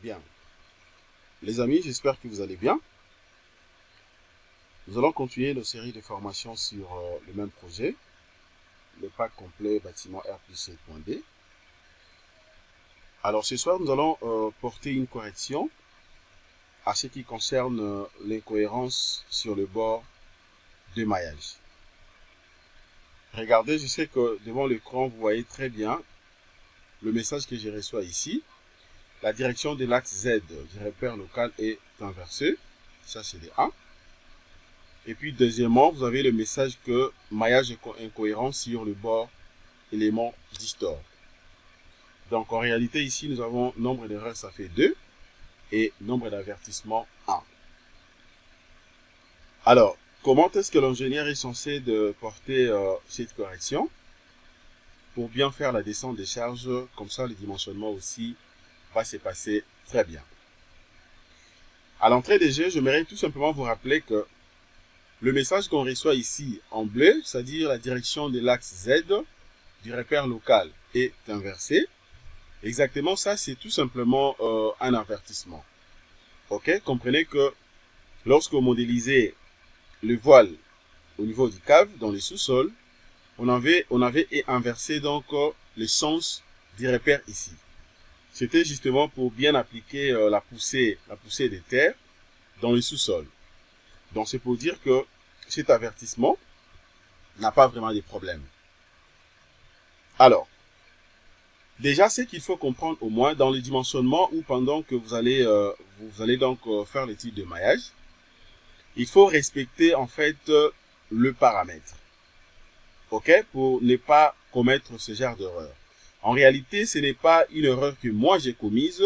Bien. Les amis, j'espère que vous allez bien. Nous allons continuer nos séries de formations sur le même projet, le pack complet bâtiment R+7.D. Alors ce soir, nous allons porter une correction à ce qui concerne l'incohérence sur le bord de maillage. Regardez, je sais que devant l'écran, vous voyez très bien le message que je reçois ici. La direction de l'axe Z du repère local est inversée. Ça, c'est le 1. Et puis, deuxièmement, vous avez le message que maillage est incohérent sur le bord élément distort. Donc, en réalité, ici, nous avons nombre d'erreurs, ça fait 2. Et nombre d'avertissements, 1. Alors, comment est-ce que l'ingénieur est censé de porter cette correction pour bien faire la descente des charges? Comme ça, le dimensionnement aussi va se passer très bien. À l'entrée des jeux, j'aimerais tout simplement vous rappeler que le message qu'on reçoit ici en bleu, c'est-à-dire la direction de l'axe Z du repère local est inversée. Exactement ça, c'est tout simplement un avertissement. Ok, comprenez que lorsque vous modélisez le voile au niveau du cave, dans le sous-sol, on avait inversé donc le sens du repère ici. C'était justement pour bien appliquer la poussée des terres dans le sous-sol. Donc c'est pour dire que cet avertissement n'a pas vraiment de problème. Alors, déjà, ce qu'il faut comprendre au moins dans le dimensionnement ou pendant que vous allez donc faire l'étude de maillage, il faut respecter en fait le paramètre. Ok, pour ne pas commettre ce genre d'erreur. En réalité, ce n'est pas une erreur que moi j'ai commise,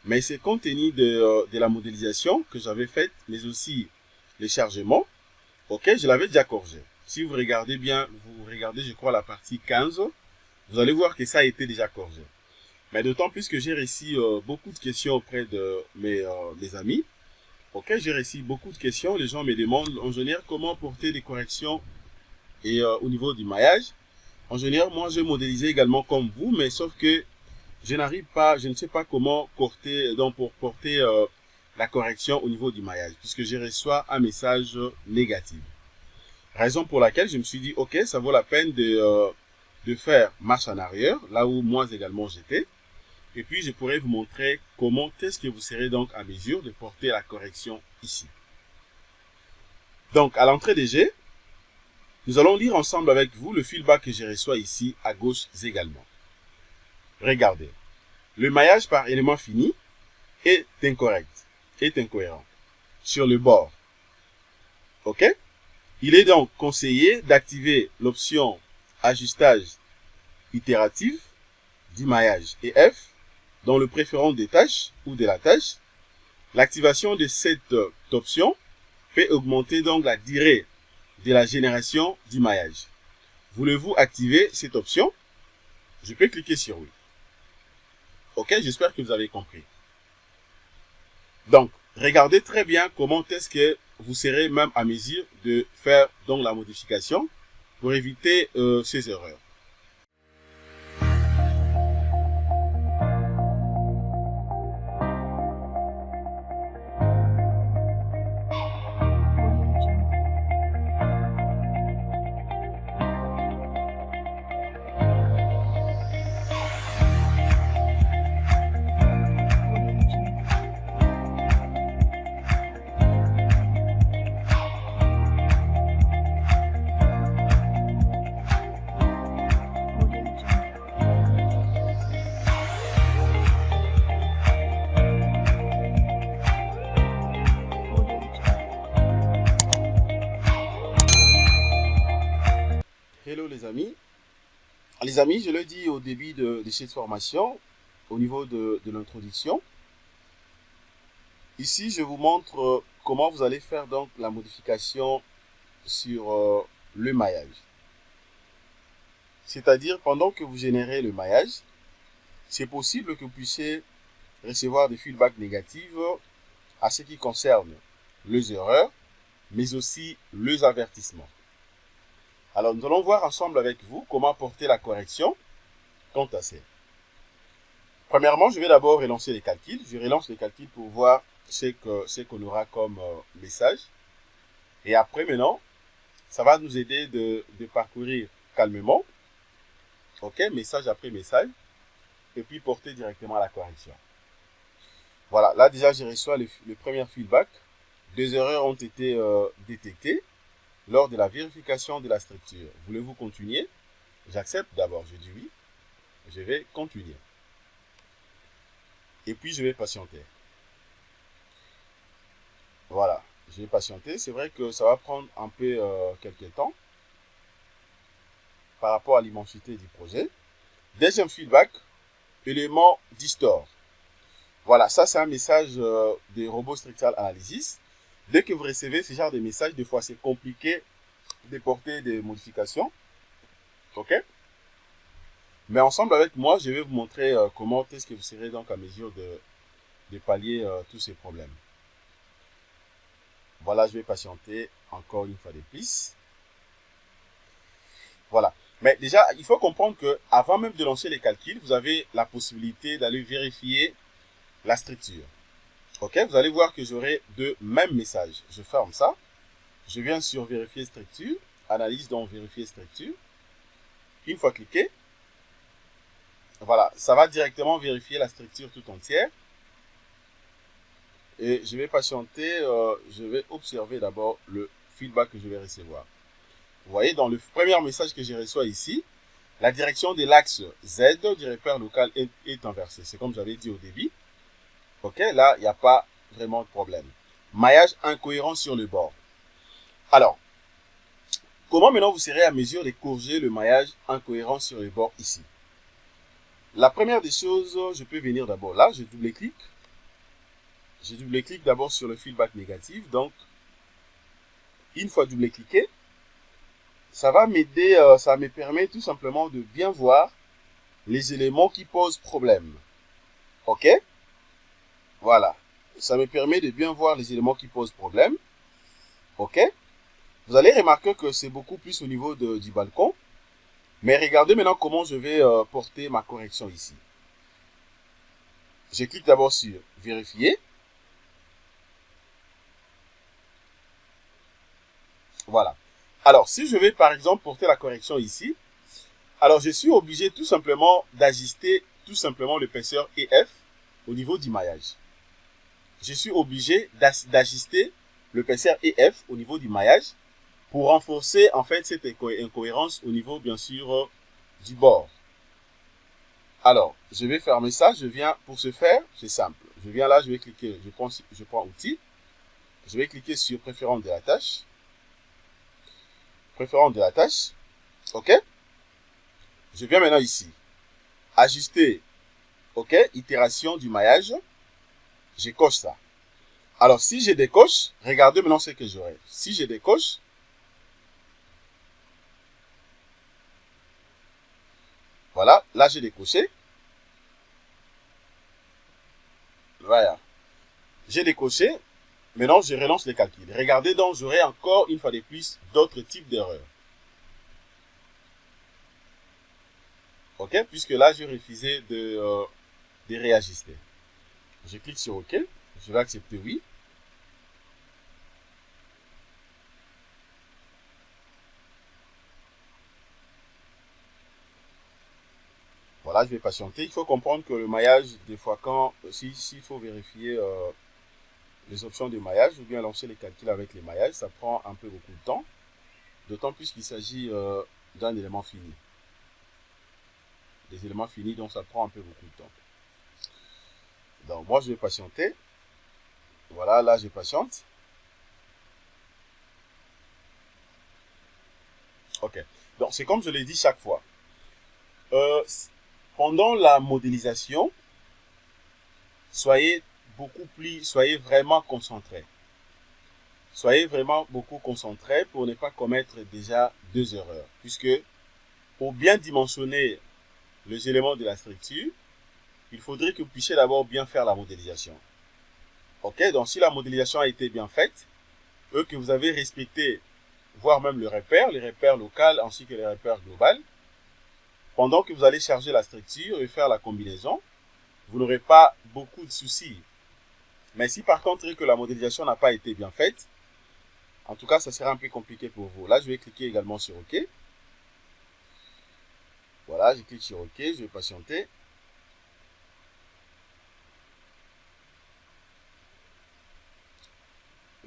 mais c'est compte tenu de la modélisation que j'avais faite, mais aussi les chargements. Ok, je l'avais déjà corrigé. Si vous regardez bien, vous regardez, je crois, la partie 15, vous allez voir que ça a été déjà corrigé. Mais d'autant plus que j'ai reçu beaucoup de questions auprès de mes amis. Ok, j'ai reçu beaucoup de questions. Les gens me demandent, ingénieur, comment porter des corrections et au niveau du maillage. Ingénieur, moi, je modélisais également comme vous, mais sauf que je n'arrive pas, je ne sais pas comment porter, donc pour porter la correction au niveau du maillage, puisque je reçois un message négatif. Raison pour laquelle je me suis dit, ok, ça vaut la peine de faire marche en arrière, là où moi également j'étais. Et puis, je pourrais vous montrer comment est-ce que vous serez donc à mesure de porter la correction ici. Donc, à l'entrée des jets, nous allons lire ensemble avec vous le feedback que je reçois ici à gauche également. Regardez. Le maillage par élément fini est incorrect, est incohérent sur le bord. Ok? Il est donc conseillé d'activer l'option ajustage itératif du maillage et F dans le préférent des tâches ou de la tâche. L'activation de cette option peut augmenter donc la durée de la génération du maillage. Voulez-vous activer cette option? Je peux cliquer sur oui. Ok, j'espère que vous avez compris. Donc, regardez très bien comment est-ce que vous serez même à mesure de faire donc la modification pour éviter ces erreurs. Hello les amis. Les amis, je le dis au début de cette formation, au niveau de l'introduction. Ici, je vous montre comment vous allez faire donc la modification sur le maillage. C'est-à-dire, pendant que vous générez le maillage, c'est possible que vous puissiez recevoir des feedbacks négatifs à ce qui concerne les erreurs, mais aussi les avertissements. Alors, nous allons voir ensemble avec vous comment porter la correction quant à ça. Premièrement, je vais d'abord relancer les calculs. Je relance les calculs pour voir ce qu'on aura comme message. Et après, maintenant, ça va nous aider de parcourir calmement. OK, message après message. Et puis porter directement à la correction. Voilà, là déjà, je reçois le premier feedback. 2 erreurs ont été détectées lors de la vérification de la structure. Voulez-vous continuer? J'accepte d'abord, je dis oui. Je vais continuer. Et puis, je vais patienter. Voilà, je vais patienter. C'est vrai que ça va prendre un peu quelques temps par rapport à l'immensité du projet. Deuxième feedback, élément distort. Voilà, ça c'est un message de Robot Structural Analysis. Dès que vous recevez ce genre de message, des fois c'est compliqué de porter des modifications. OK? Mais ensemble avec moi, je vais vous montrer comment est-ce que vous serez donc à mesure de pallier tous ces problèmes. Voilà, je vais patienter encore une fois de plus. Voilà. Mais déjà, il faut comprendre que avant même de lancer les calculs, vous avez la possibilité d'aller vérifier la structure. OK? Vous allez voir que j'aurai deux mêmes messages. Je ferme ça. Je viens sur vérifier structure. Analyse donc vérifier structure. Une fois cliqué, voilà, ça va directement vérifier la structure tout entière. Et je vais patienter, je vais observer d'abord le feedback que je vais recevoir. Vous voyez, dans le premier message que je reçois ici, la direction de l'axe Z du repère local est inversée. C'est comme j'avais dit au début. OK, là, il n'y a pas vraiment de problème. Maillage incohérent sur le bord. Alors, comment maintenant vous serez à mesure de corriger le maillage incohérent sur le bord ici? La première des choses, je peux venir d'abord là, je double-clique. Je double-clique d'abord sur le feedback négatif. Donc, une fois double-cliqué, ça va m'aider, ça me permet tout simplement de bien voir les éléments qui posent problème. OK? Voilà. Ça me permet de bien voir les éléments qui posent problème. OK? Vous allez remarquer que c'est beaucoup plus au niveau du balcon. Mais regardez maintenant comment je vais porter ma correction ici. Je clique d'abord sur vérifier. Voilà. Alors, si je vais par exemple porter la correction ici, alors je suis obligé tout simplement d'ajuster tout simplement l'épaisseur EF au niveau du maillage. Je suis obligé d'ajuster l'épaisseur EF au niveau du maillage pour renforcer en fait cette incohérence au niveau bien sûr du bord. Alors, je vais fermer ça, je viens pour ce faire, c'est simple. Je viens là, je vais cliquer, je prends outil, je vais cliquer sur préférence de la tâche. Préférence de la tâche. OK? Je viens maintenant ici. Ajuster. OK? Itération du maillage. Je coche ça. Alors, si je décoche, regardez maintenant ce que j'aurai. Si je décoche, voilà, là j'ai décoché. Voilà. J'ai décoché. Maintenant, je relance les calculs. Regardez donc, j'aurai encore une fois de plus d'autres types d'erreurs. OK? Puisque là, j'ai refusé de réajuster. Je clique sur OK. Je vais accepter oui. Voilà, je vais patienter. Il faut comprendre que le maillage, des fois, s'il faut vérifier les options de maillage ou bien lancer les calculs avec les maillages, ça prend un peu beaucoup de temps. D'autant plus qu'il s'agit d'un élément fini. Des éléments finis, donc ça prend un peu beaucoup de temps. Donc, moi, je vais patienter. Voilà, là, je patiente. OK. Donc, c'est comme je l'ai dit chaque fois. Pendant la modélisation, soyez vraiment concentrés. Soyez vraiment beaucoup concentrés pour ne pas commettre déjà deux erreurs. Puisque, pour bien dimensionner les éléments de la structure, il faudrait que vous puissiez d'abord bien faire la modélisation. OK, donc si la modélisation a été bien faite, que vous avez respecté, voire même les repères locaux ainsi que les repères globaux, pendant que vous allez charger la structure et faire la combinaison, vous n'aurez pas beaucoup de soucis. Mais si par contre que la modélisation n'a pas été bien faite, en tout cas, ça sera un peu compliqué pour vous. Là, je vais cliquer également sur OK. Voilà, je clique sur OK, je vais patienter.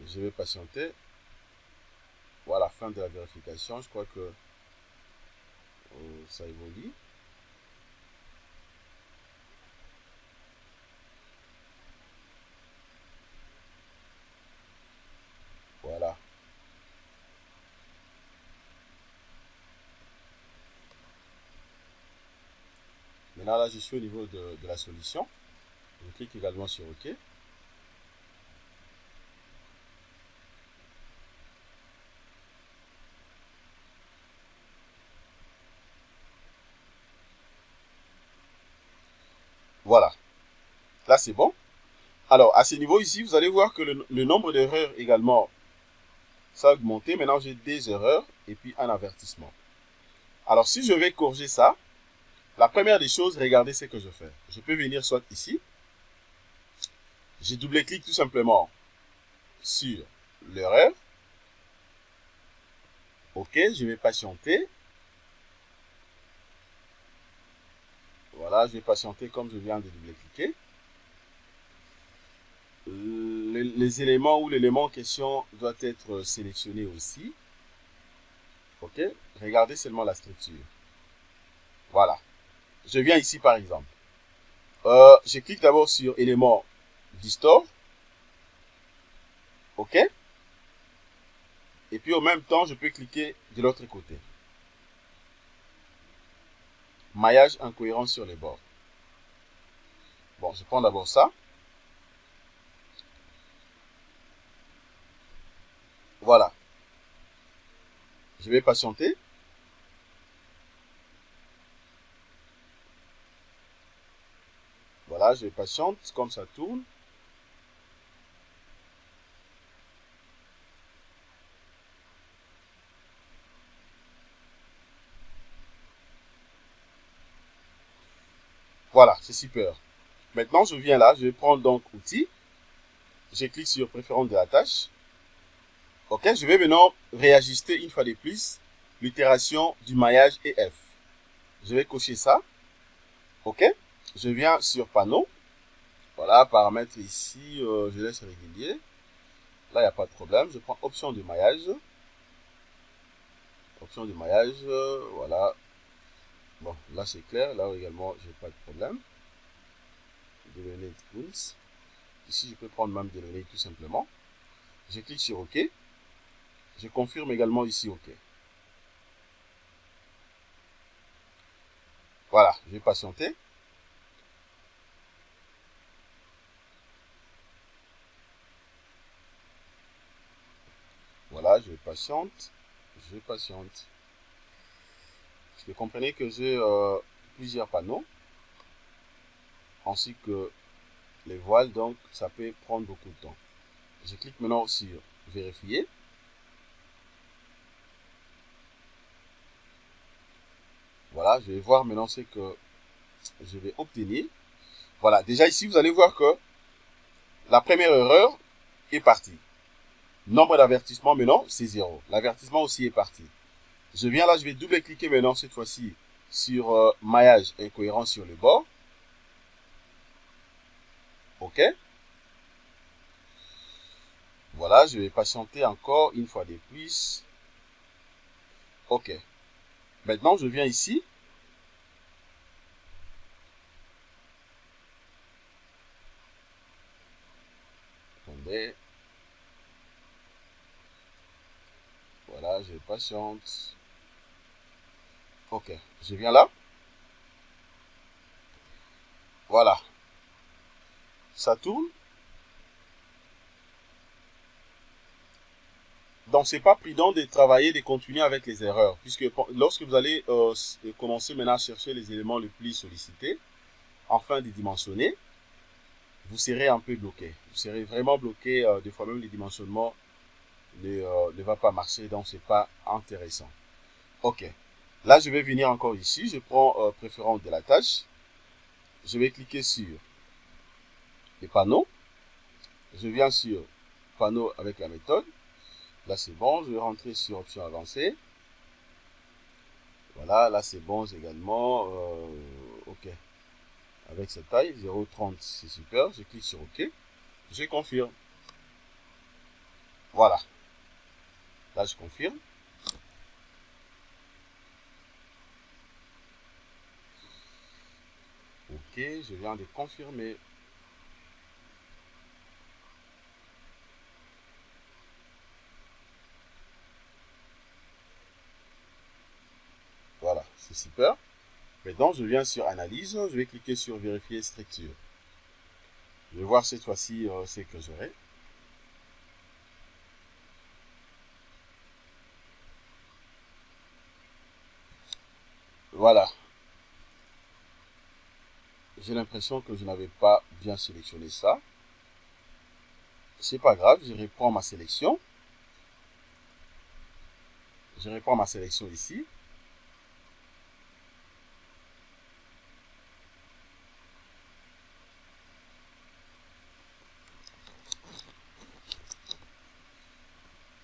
Je vais patienter. Voilà, fin de la vérification. Je crois que ça évolue. Voilà. Maintenant, là, je suis au niveau de la solution. Je clique également sur OK. Voilà. Là, c'est bon. Alors, à ce niveau ici, vous allez voir que le nombre d'erreurs également, ça a augmenté. Maintenant, j'ai des erreurs et puis un avertissement. Alors, si je vais corriger ça, la première des choses, regardez ce que je fais. Je peux venir soit ici. Je double-clique tout simplement sur l'erreur. OK, je vais patienter. Voilà, je vais patienter comme je viens de double-cliquer. Les éléments ou l'élément en question doit être sélectionné aussi. OK, regardez seulement la structure. Voilà. Je viens ici par exemple. Je clique d'abord sur élément distort. OK. Et puis, au même temps, je peux cliquer de l'autre côté. Maillage incohérent sur les bords. Bon, je prends d'abord ça. Voilà. Je vais patienter. Voilà, je patiente comme ça tourne. Voilà, c'est super. Maintenant, je viens là, je vais prendre donc outils. Je clique sur préférence de la tâche. OK, je vais maintenant réajuster une fois de plus l'itération du maillage EF. Je vais cocher ça. OK, je viens sur panneau. Voilà, paramètres ici, je laisse régulier. Là, il n'y a pas de problème. Je prends option de maillage. Option de maillage, voilà. Bon, là c'est clair. Là également, j'ai pas de problème. Delete tools. Ici, je peux prendre même delete tout simplement. Je clique sur OK. Je confirme également ici OK. Voilà, je vais patienter. Voilà, je patiente. Je patiente. Parce que comprenez que j'ai plusieurs panneaux. Ainsi que les voiles, donc ça peut prendre beaucoup de temps. Je clique maintenant sur vérifier. Voilà, je vais voir maintenant ce que je vais obtenir. Voilà, déjà ici, vous allez voir que la première erreur est partie. Nombre d'avertissements maintenant, c'est 0. L'avertissement aussi est parti. Je viens là, je vais double-cliquer maintenant cette fois-ci sur maillage incohérent sur le bord. OK. Voilà, je vais patienter encore une fois de plus. OK. Maintenant, je viens ici. Attendez. Voilà, je patiente. OK. Je viens là. Voilà. Ça tourne. Donc, c'est pas prudent de travailler, de continuer avec les erreurs. Puisque lorsque vous allez commencer maintenant à chercher les éléments les plus sollicités, afin de dimensionner, vous serez un peu bloqué. Vous serez vraiment bloqué. Des fois même, le dimensionnement ne va pas marcher. Donc, c'est pas intéressant. OK. Là, je vais venir encore ici. Je prends préférence de la tâche. Je vais cliquer sur les panneaux. Je viens sur panneau avec la méthode. Là, c'est bon. Je vais rentrer sur option avancée. Voilà, là, c'est bon également. OK. Avec cette taille, 0,30, c'est super. Je clique sur OK. Je confirme. Voilà. Là, je confirme. OK, je viens de confirmer. Voilà, c'est super. Maintenant, je viens sur analyse. Je vais cliquer sur vérifier structure. Je vais voir cette fois-ci ce que j'aurai. Voilà. J'ai l'impression que je n'avais pas bien sélectionné ça. C'est pas grave, je reprends ma sélection. Je reprends ma sélection ici.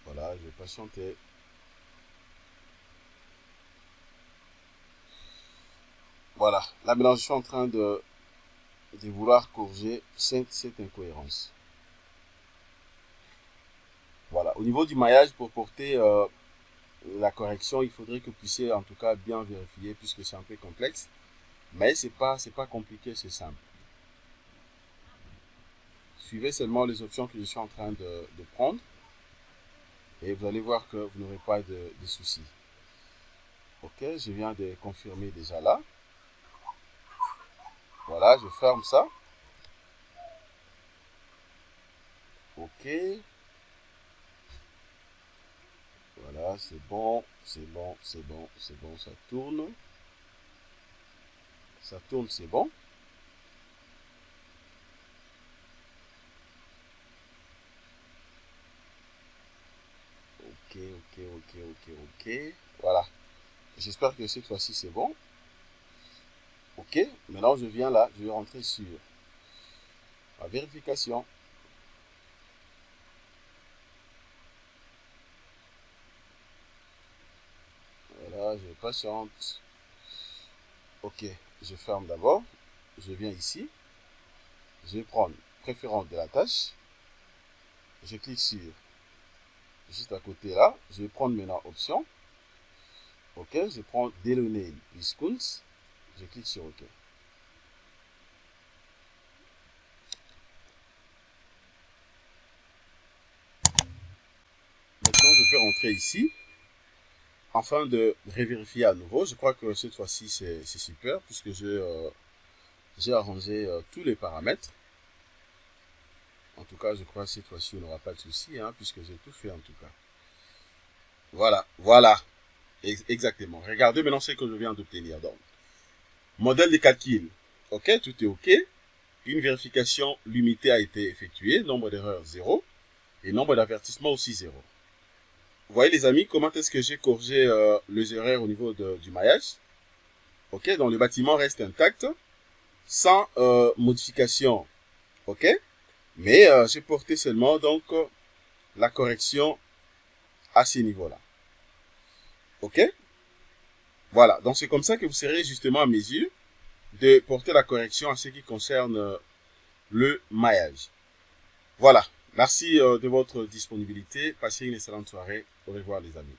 Voilà, je vais patienter. Voilà, là maintenant je suis en train de vouloir corriger cette incohérence. Voilà, au niveau du maillage, pour porter la correction, il faudrait que vous puissiez en tout cas bien vérifier puisque c'est un peu complexe. Mais c'est pas compliqué, c'est simple. Suivez seulement les options que je suis en train de prendre et vous allez voir que vous n'aurez pas de soucis. Ok, je viens de confirmer déjà là. Voilà, je ferme ça. Ok. Voilà, c'est bon, c'est bon, c'est bon, c'est bon, ça tourne. Ça tourne, c'est bon. Ok, ok, ok, ok, ok. Voilà. J'espère que cette fois-ci, c'est bon. Ok, maintenant je viens là, je vais rentrer sur la vérification. Voilà, je patiente. Ok, je ferme d'abord. Je viens ici. Je vais prendre préférence de la tâche. Je clique sur juste à côté là. Je vais prendre maintenant option. Ok, je prends Deloney Viscount. Je clique sur OK. Maintenant, je peux rentrer ici. Afin de revérifier à nouveau. Je crois que cette fois-ci, c'est super puisque j'ai arrangé tous les paramètres. En tout cas, je crois que cette fois-ci, on n'aura pas de souci hein, puisque j'ai tout fait en tout cas. Voilà, voilà. Exactement. Regardez maintenant ce que je viens d'obtenir. Donc, modèle de calcul. OK, tout est OK. Une vérification limitée a été effectuée. Nombre d'erreurs 0. Et nombre d'avertissements aussi 0. Vous voyez les amis, comment est-ce que j'ai corrigé les erreurs au niveau du maillage. OK, donc le bâtiment reste intact. Sans modification. OK, mais j'ai porté seulement donc la correction à ce niveau-là. OK, voilà. Donc, c'est comme ça que vous serez justement à mesure de porter la correction en ce qui concerne le maillage. Voilà. Merci de votre disponibilité. Passez une excellente soirée. Au revoir, les amis.